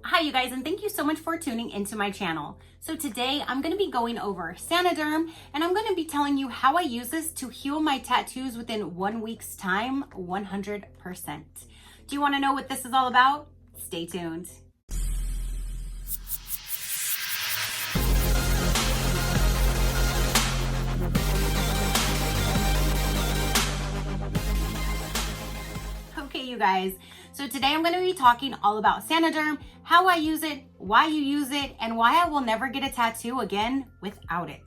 Hi you guys, and thank you so much for tuning into my channel. So today I'm going to be going over Saniderm, and I'm going to be telling you how I use this to heal my tattoos within 1 week's time, 100%. Do you want to know what this is all about? Stay tuned. Okay, you guys. So today I'm going to be talking all about Saniderm, how I use it, why you use it, and why I will never get a tattoo again without it.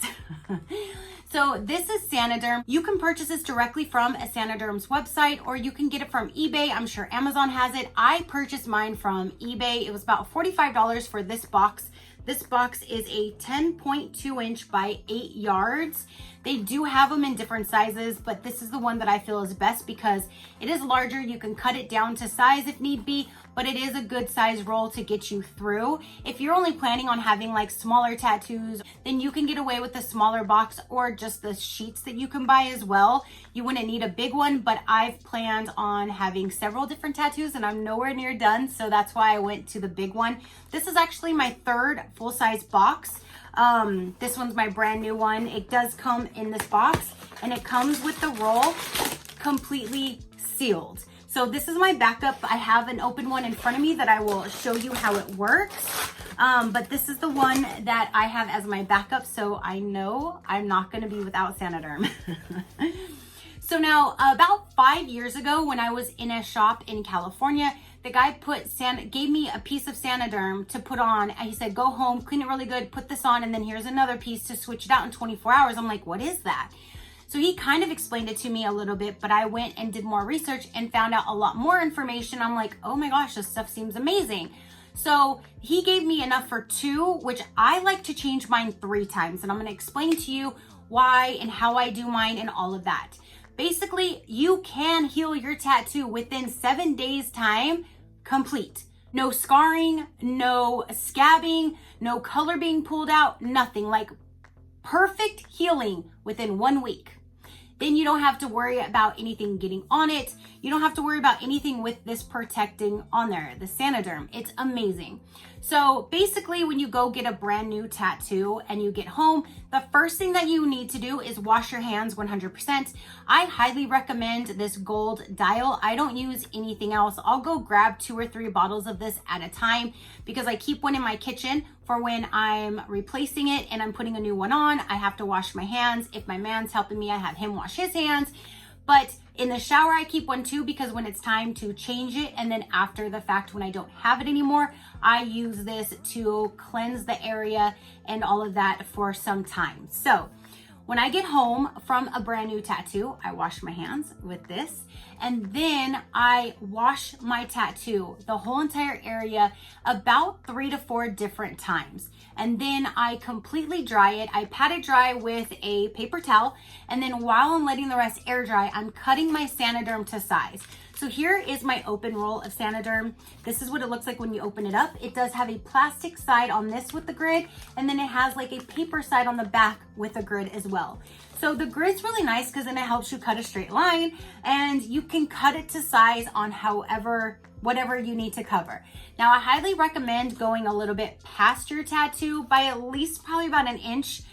So this is Saniderm. You can purchase this directly from a Saniderm's website, or you can get it from eBay. I'm sure Amazon has it. I purchased mine from eBay. It was about $45 for this box. This box is a 10.2 inch by 8 yards. They do have them in different sizes, but this is the one that I feel is best because it is larger. You can cut it down to size if need be, but it is a good size roll to get you through. If you're only planning on having like smaller tattoos, then you can get away with the smaller box or just the sheets that you can buy as well. You wouldn't need a big one, but I've planned on having several different tattoos and I'm nowhere near done, so that's why I went to the big one. This is actually my third full-size box. This one's my brand new one. It does come in this box and it comes with the roll completely sealed. So this is my backup. I have an open one in front of me that I will show you how it works. But this is the one that I have as my backup, so I know I'm not going to be without Saniderm. So now about 5 years ago when I was in a shop in California, the guy gave me a piece of Saniderm to put on. And he said, go home, clean it really good, put this on, and then here's another piece to switch it out in 24 hours. I'm like, what is that? So he kind of explained it to me a little bit, but I went and did more research and found out a lot more information. I'm like, oh my gosh, this stuff seems amazing. So he gave me enough for 2, which I like to change mine 3 times. And I'm going to explain to you why and how I do mine and all of that. Basically, you can heal your tattoo within 7 days time complete. No scarring, no scabbing, no color being pulled out, nothing. Like perfect healing within 1 week. Then you don't have to worry about anything getting on it. You don't have to worry about anything with this protecting on there, the Saniderm. It's amazing. So basically when you go get a brand new tattoo and you get home, the first thing that you need to do is wash your hands 100%. I highly recommend this gold dial. I don't use anything else. I'll go grab 2 or 3 bottles of this at a time because I keep one in my kitchen for when I'm replacing it and I'm putting a new one on. I have to wash my hands. If my man's helping me, I have him wash his hands. But in the shower, I keep one too because when it's time to change it, and then after the fact when I don't have it anymore, I use this to cleanse the area and all of that for some time. So when I get home from a brand new tattoo, I wash my hands with this, and then I wash my tattoo, the whole entire area, about 3 to 4 different times. And then I completely dry it. I pat it dry with a paper towel. And then while I'm letting the rest air dry, I'm cutting my Saniderm to size. So here is my open roll of Saniderm. This is what it looks like when you open it up. It does have a plastic side on this with the grid, and then it has like a paper side on the back with a grid as well. So the grid's really nice because then it helps you cut a straight line, and you can cut it to size on whatever you need to cover. Now I highly recommend going a little bit past your tattoo by at least probably about 1 inch.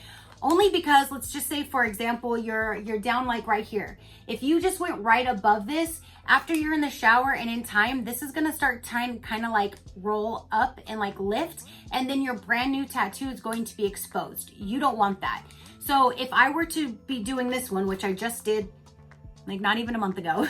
Only because, let's just say, for example, you're down like right here. If you just went right above this, after you're in the shower and in time, this is gonna start trying kind of like roll up and like lift, and then your brand new tattoo is going to be exposed. You don't want that. So if I were to be doing this one, which I just did like not even a month ago,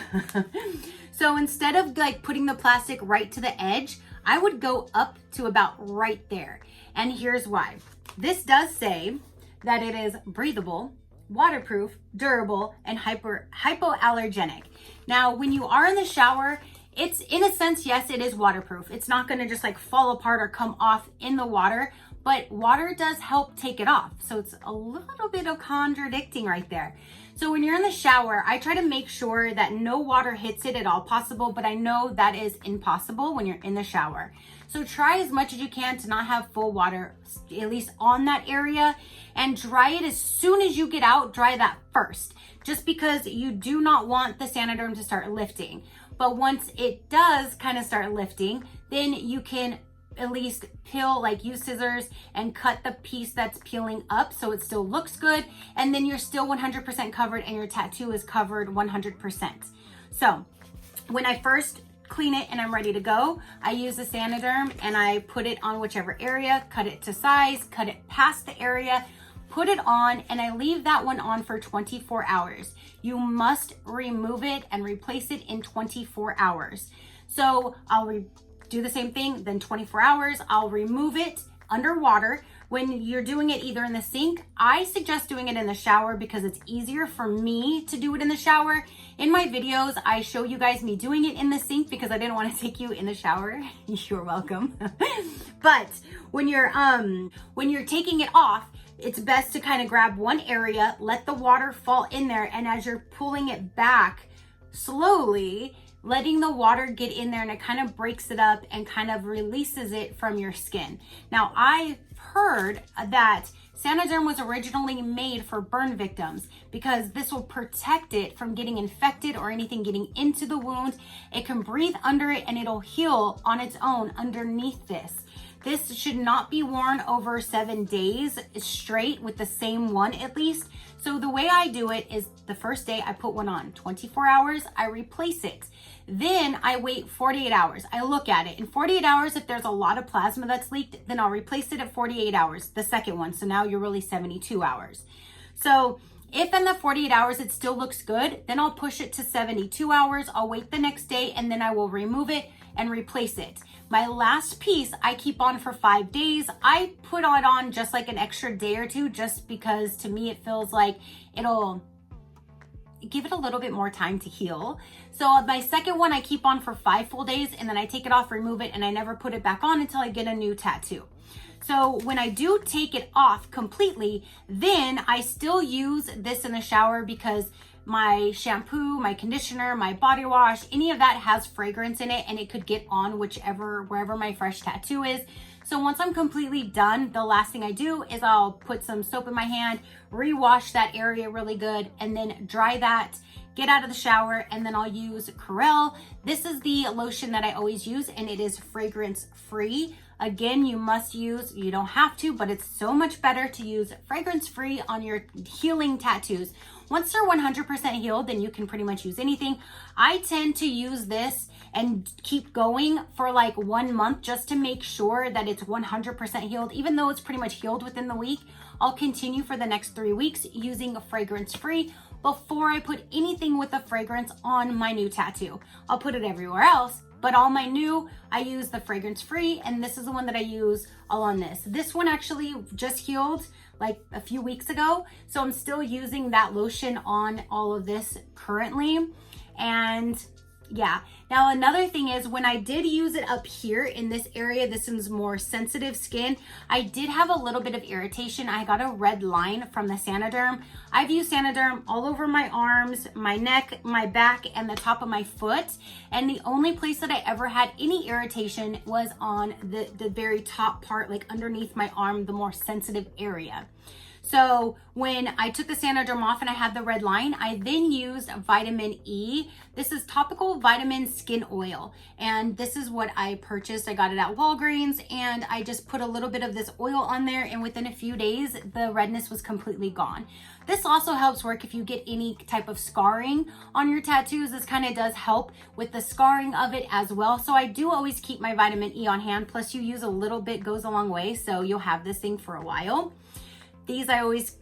so instead of like putting the plastic right to the edge, I would go up to about right there. And here's why. This does say that it is breathable, waterproof, durable, and hypoallergenic. Now, when you are in the shower, it's in a sense, yes, it is waterproof. It's not gonna just like fall apart or come off in the water, but water does help take it off. So it's a little bit of contradicting right there. So when you're in the shower, I try to make sure that no water hits it at all possible, but I know that is impossible when you're in the shower. So try as much as you can to not have full water, at least on that area, and dry it as soon as you get out. Dry that first, just because you do not want the Saniderm to start lifting. But once it does kind of start lifting, then you can at least peel, like use scissors and cut the piece that's peeling up so it still looks good. And then you're still 100% covered and your tattoo is covered 100%. So when I first clean it and I'm ready to go, I use the Saniderm and I put it on whichever area, cut it to size, cut it past the area, put it on, and I leave that one on for 24 hours. You must remove it and replace it in 24 hours. So I'll do the same thing, then 24 hours, I'll remove it underwater. When you're doing it either in the sink, I suggest doing it in the shower because it's easier for me to do it in the shower. In my videos, I show you guys me doing it in the sink because I didn't want to take you in the shower. You're welcome. But when you're taking it off, it's best to kind of grab one area, let the water fall in there, and as you're pulling it back slowly, letting the water get in there, and it kind of breaks it up and kind of releases it from your skin. Now, I've heard that Saniderm was originally made for burn victims because this will protect it from getting infected or anything getting into the wound. It can breathe under it and it'll heal on its own underneath this. This should not be worn over 7 days straight with the same one at least. So the way I do it is the first day I put one on, 24 hours, I replace it. Then I wait 48 hours. I look at it. In 48 hours, if there's a lot of plasma that's leaked, then I'll replace it at 48 hours, the second one. So now you're really 72 hours. So if in the 48 hours it still looks good, then I'll push it to 72 hours. I'll wait the next day and then I will remove it and replace it. My last piece I keep on for 5 days. I put it on just like an extra day or two just because to me it feels like it'll give it a little bit more time to heal. So my second one I keep on for 5 full days and then I take it off, remove it, and I never put it back on until I get a new tattoo. So when I do take it off completely, then I still use this in the shower because my shampoo, my conditioner, my body wash, any of that has fragrance in it and it could get on wherever my fresh tattoo is. So once I'm completely done, the last thing I do is I'll put some soap in my hand, rewash that area really good, and then dry that, get out of the shower, and then I'll use Corelle. This is the lotion that I always use and it is fragrance free. Again, you don't have to, but it's so much better to use fragrance free on your healing tattoos. Once they're 100% healed, then you can pretty much use anything. I tend to use this and keep going for like 1 month just to make sure that it's 100% healed. Even though it's pretty much healed within the week, I'll continue for the next 3 weeks using a fragrance free before I put anything with a fragrance on my new tattoo. I'll put it everywhere else, but all my new, I use the fragrance free, and this is the one that I use all on this. This one actually just healed like a few weeks ago, so I'm still using that lotion on all of this currently. And yeah, now another thing is when I did use it up here in this area, this is more sensitive skin, I did have a little bit of irritation. I got a red line from the Saniderm. I've used Saniderm all over my arms, my neck, my back, and the top of my foot, and the only place that I ever had any irritation was on the very top part, like underneath my arm, the more sensitive area. So when I took the Saniderm off and I had the red line, I then used vitamin E. This is topical vitamin skin oil. And this is what I purchased. I got it at Walgreens and I just put a little bit of this oil on there, and within a few days, the redness was completely gone. This also helps work if you get any type of scarring on your tattoos. This kind of does help with the scarring of it as well. So I do always keep my vitamin E on hand. Plus you use a little bit goes a long way. So you'll have this thing for a while. These I always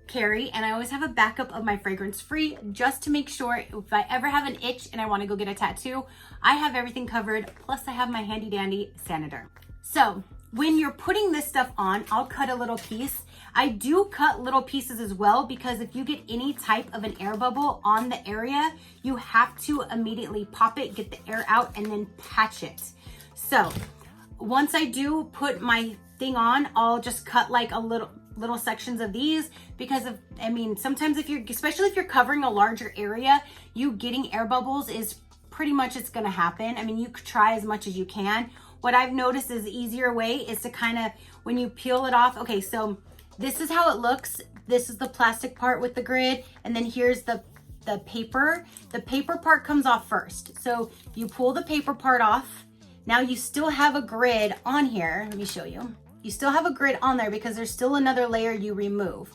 carry, and I always have a backup of my fragrance free just to make sure if I ever have an itch and I want to go get a tattoo, I have everything covered. Plus I have my handy dandy Saniderm. So when you're putting this stuff on, I'll cut a little piece. I do cut little pieces as well because if you get any type of an air bubble on the area, you have to immediately pop it, get the air out, and then patch it. So once I do put my thing on, I'll just cut like a little sections of these because of, I mean, sometimes especially if you're covering a larger area, you getting air bubbles is pretty much, it's going to happen. I mean, you could try as much as you can. What I've noticed is the easier way is to kind of, when you peel it off, okay, so this is how it looks. This is the plastic part with the grid, and then here's the paper. The paper part comes off first. So you pull the paper part off. Now you still have a grid on here. Let me show you. You still have a grid on there because there's still another layer you remove.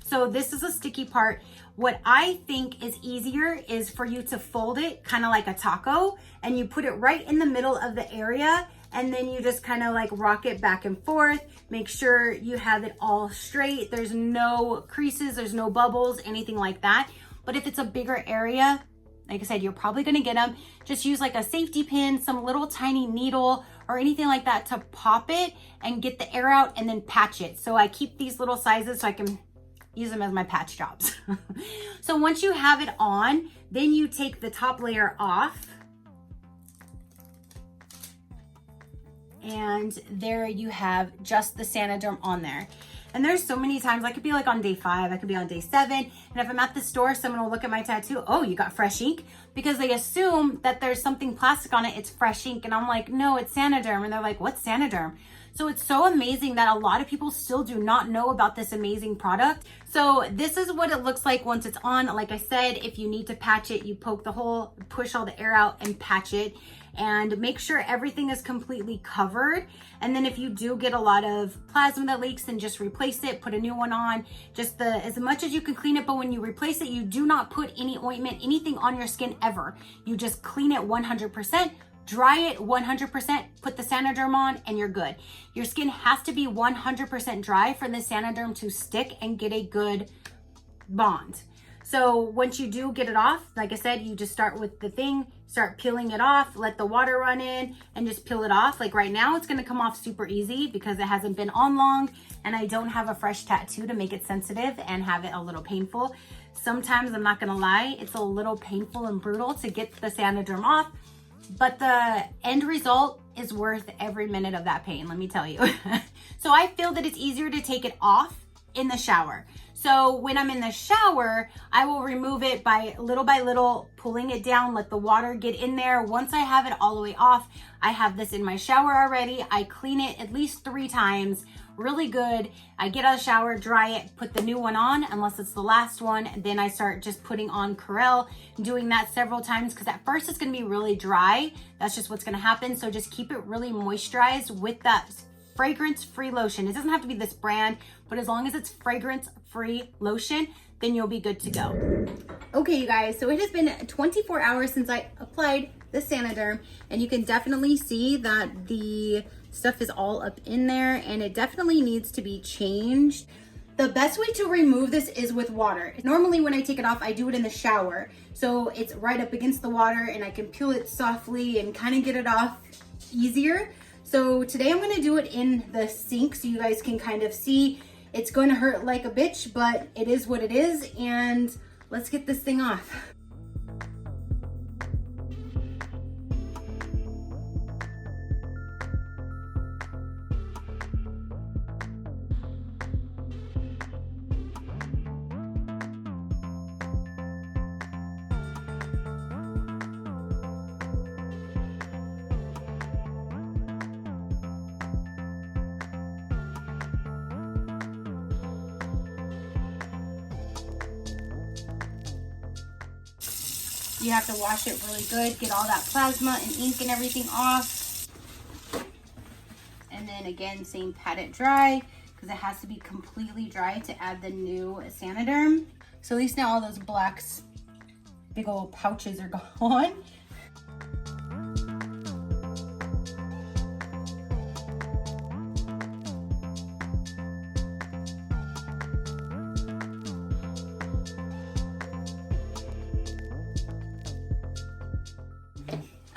So this is a sticky part. What I think is easier is for you to fold it kind of like a taco, and you put it right in the middle of the area, and then you just kind of like rock it back and forth. Make sure you have it all straight. There's no creases, there's no bubbles, anything like that. But if it's a bigger area, like I said, you're probably gonna get them. Just use like a safety pin, some little tiny needle or anything like that to pop it and get the air out, and then patch it. So I keep these little sizes so I can use them as my patch jobs. So once you have it on, then you take the top layer off. And there you have just the Saniderm on there. And there's so many times, I could be like on day 5, I could be on day 7. And if I'm at the store, someone will look at my tattoo, oh, you got fresh ink? Because they assume that there's something plastic on it, it's fresh ink. And I'm like, no, it's Saniderm. And they're like, what's Saniderm? So it's so amazing that a lot of people still do not know about this amazing product. So this is what it looks like once it's on. Like I said, if you need to patch it, you poke the hole, push all the air out and patch it. And make sure everything is completely covered. And then if you do get a lot of plasma that leaks, then just replace it, put a new one on, just as much as you can clean it. But when you replace it, you do not put any ointment, anything on your skin ever. You just clean it 100%, dry it 100%, put the Saniderm on, and you're good. Your skin has to be 100% dry for the Saniderm to stick and get a good bond. So once you do get it off, like I said, you just start with the thing, start peeling it off, let the water run in, and just peel it off. Like right now, it's gonna come off super easy because it hasn't been on long, and I don't have a fresh tattoo to make it sensitive and have it a little painful. Sometimes, I'm not gonna lie, it's a little painful and brutal to get the Saniderm off, but the end result is worth every minute of that pain, let me tell you. So I feel that it's easier to take it off in the shower. So when I'm in the shower, I will remove it by little, pulling it down, let the water get in there. Once I have it all the way off, I have this in my shower already. I clean it at least 3 times, really good. I get out of the shower, dry it, put the new one on, unless it's the last one. Then I start just putting on Corelle, doing that several times, because at first it's gonna be really dry. That's just what's gonna happen. So just keep it really moisturized with that fragrance-free lotion. It doesn't have to be this brand, but as long as it's fragrance-free lotion, then you'll be good to go. Okay, you guys, so it has been 24 hours since I applied the Saniderm, and you can definitely see that the stuff is all up in there, and it definitely needs to be changed. The best way to remove this is with water. Normally when I take it off, I do it in the shower, so it's right up against the water, and I can peel it softly and kind of get it off easier. So today I'm gonna do it in the sink so you guys can kind of see. It's going to hurt like a bitch, but it is what it is, and let's get this thing off. You have to wash it really good, get all that plasma and ink and everything off. And then again, same, pat it dry, because it has to be completely dry to add the new Saniderm. So at least now all those black big old pouches are gone.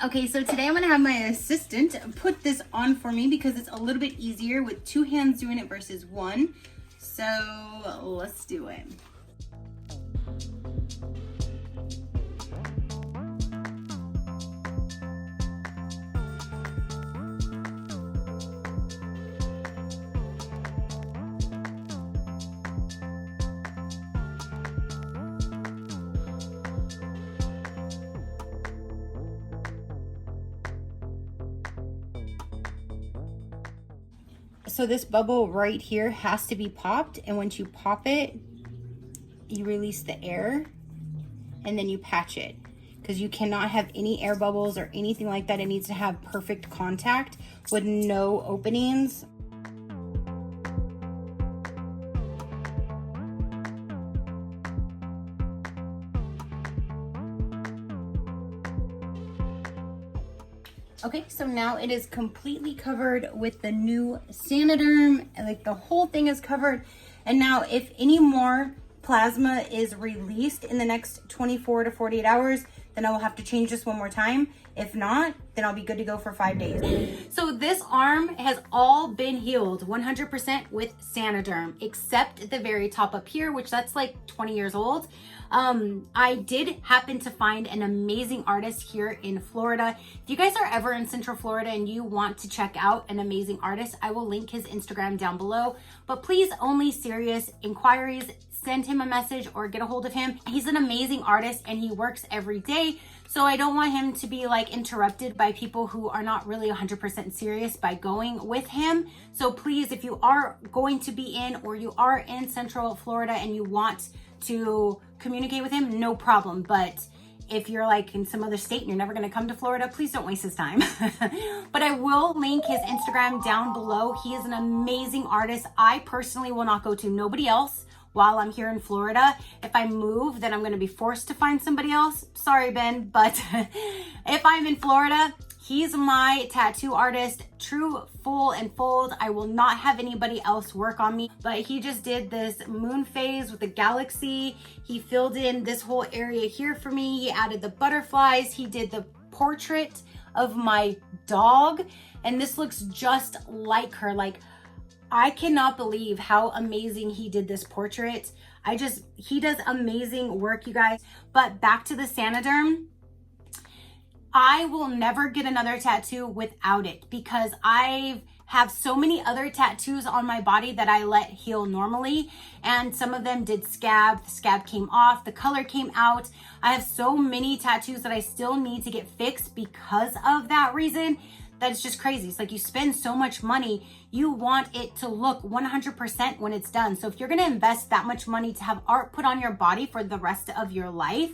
Okay, so today I'm gonna have my assistant put this on for me because it's a little bit easier with 2 hands doing it versus 1. So let's do it. So this bubble right here has to be popped, and once you pop it, you release the air and then you patch it, because you cannot have any air bubbles or anything like that. It needs to have perfect contact with no openings. Okay, so now it is completely covered with the new Saniderm, like the whole thing is covered. And now if any more plasma is released in the next 24 to 48 hours, then I will have to change this one more time. If not, then I'll be good to go for 5 days. So this arm has all been healed 100% with Saniderm, except the very top up here, which that's like 20 years old. I did happen to find an amazing artist here in Florida. If you guys are ever in Central Florida and you want to check out an amazing artist, I will link his Instagram down below. But please, only serious inquiries, send him a message or get a hold of him. He's an amazing artist and he works every day. So I don't want him to be like interrupted by people who are not really 100% serious by going with him. So please, if you are going to be in or you are in Central Florida and you want to communicate with him, no problem. But if you're like in some other state and you're never going to come to Florida, please don't waste his time. But I will link his Instagram down below. He is an amazing artist. I personally will not go to nobody else while I'm here in Florida. If I move, then I'm going to be forced to find somebody else. Sorry, Ben, but if I'm in Florida, he's my tattoo artist, true full and fold. I will not have anybody else work on me, but he just did this moon phase with the galaxy. He filled in this whole area here for me. He added the butterflies. He did the portrait of my dog, and this looks just like her. Like, I cannot believe how amazing he did this portrait. He does amazing work, you guys. But back to the Saniderm, I will never get another tattoo without it because I have so many other tattoos on my body that I let heal normally. And some of them did scab. The scab came off, the color came out. I have so many tattoos that I still need to get fixed because of that reason. That's just crazy. It's like you spend so much money, you want it to look 100% when it's done. So if you're gonna invest that much money to have art put on your body for the rest of your life,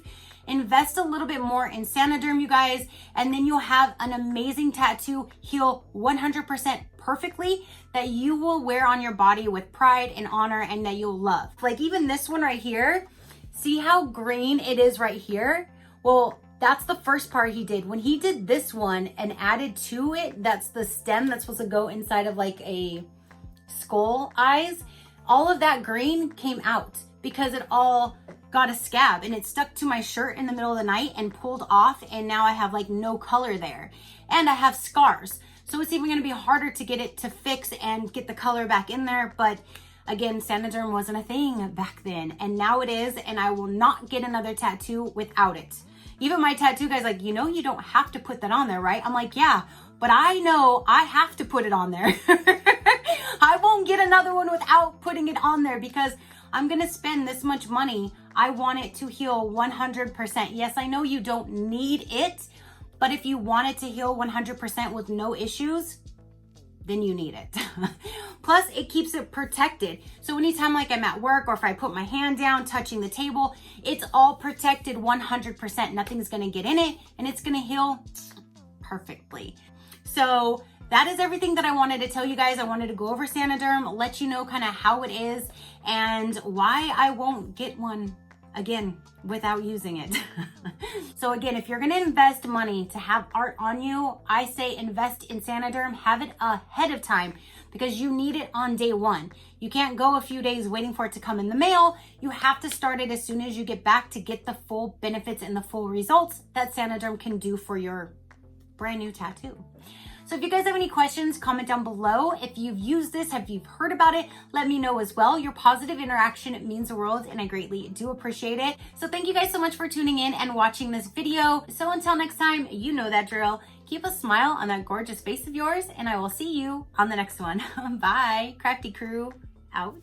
invest a little bit more in Saniderm, you guys, and then you'll have an amazing tattoo heal 100% perfectly that you will wear on your body with pride and honor and that you'll love. Like even this one right here, see how green it is right here? Well, that's the first part he did. When he did this one and added to it, that's the stem that's supposed to go inside of like a skull eyes, all of that green came out because it all got a scab and it stuck to my shirt in the middle of the night and pulled off, and now I have like no color there and I have scars. So it's even going to be harder to get it to fix and get the color back in there. But again, Saniderm wasn't a thing back then, and now it is, and I will not get another tattoo without it. Even my tattoo guy's like, you know, you don't have to put that on there, right? I'm like, yeah, but I know I have to put it on there. I won't get another one without putting it on there because I'm going to spend this much money. I want it to heal 100%. Yes, I know you don't need it, but if you want it to heal 100% with no issues, then you need it. Plus, it keeps it protected. So anytime like I'm at work or if I put my hand down touching the table, it's all protected 100%. Nothing's gonna get in it and it's gonna heal perfectly. So that is everything that I wanted to tell you guys. I wanted to go over Saniderm, let you know kind of how it is and why I won't get one again without using it. So again, if you're gonna invest money to have art on you, I say invest in Saniderm, have it ahead of time because you need it on day one. You can't go a few days waiting for it to come in the mail. You have to start it as soon as you get back to get the full benefits and the full results that Saniderm can do for your brand new tattoo. So if you guys have any questions, comment down below. If you've used this, if you've heard about it, let me know as well. Your positive interaction, it means the world and I greatly do appreciate it. So thank you guys so much for tuning in and watching this video. So until next time, you know that drill. Keep a smile on that gorgeous face of yours and I will see you on the next one. Bye, Crafty crew, out.